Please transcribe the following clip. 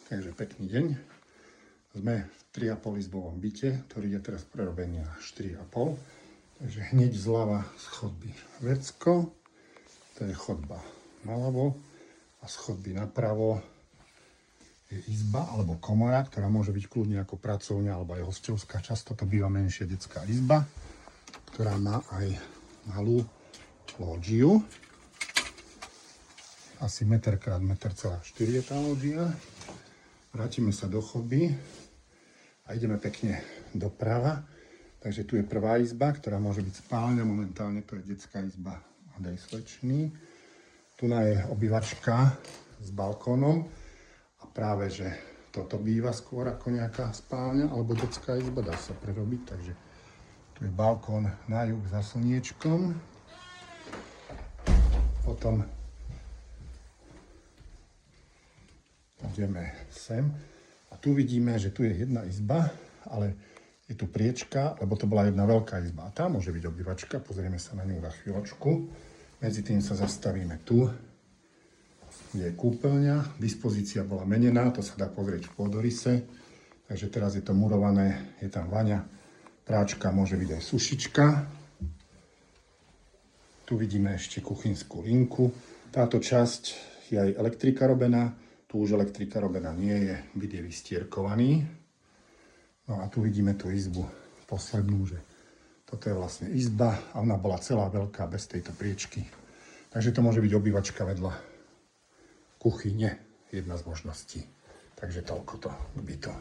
Takže pekný deň. Sme v 3,5 izbovom byte, ktorý je teraz prerobený na 4,5. Takže hneď zľava z chodby vecko, to je chodba naľavo a z chodby napravo je izba alebo komora, ktorá môže byť kľudne ako pracovňa alebo aj hosťovská. Často to býva menšia detská izba, ktorá má aj malú lóžiu. Asi 1 x 1,4 m je tá lóžia. Vrátime sa do chodby a ideme pekne doprava. Takže tu je prvá izba, ktorá môže byť spálňa. Momentálne to je detská izba a dej slečný. Tu je obývačka s balkónom a práve, že toto býva skôr ako nejaká spálňa alebo detská izba, dá sa prerobiť. Takže tu je balkón na juh za slniečkom. Potom ideme sem a tu vidíme, že tu je jedna izba, ale je tu priečka, lebo to bola jedna veľká izba. A tá môže byť obývačka, pozrieme sa na ňu za chvíľočku. Medzi tým sa zastavíme tu, kde je kúpeľňa. Dispozícia bola menená, to sa dá pozrieť v pôdorise. Takže teraz je to murované, je tam vaňa, práčka, môže byť aj sušička. Tu vidíme ešte kuchynskú linku. Táto časť je aj elektrika robená. Tu už elektrika robená nie je, byt je vystierkovaný. No a tu vidíme tú izbu poslednú, že toto je vlastne izba a ona bola celá veľká bez tejto priečky. Takže to môže byť obývačka vedľa kuchyne, jedna z možností. Takže toľko to k bytu.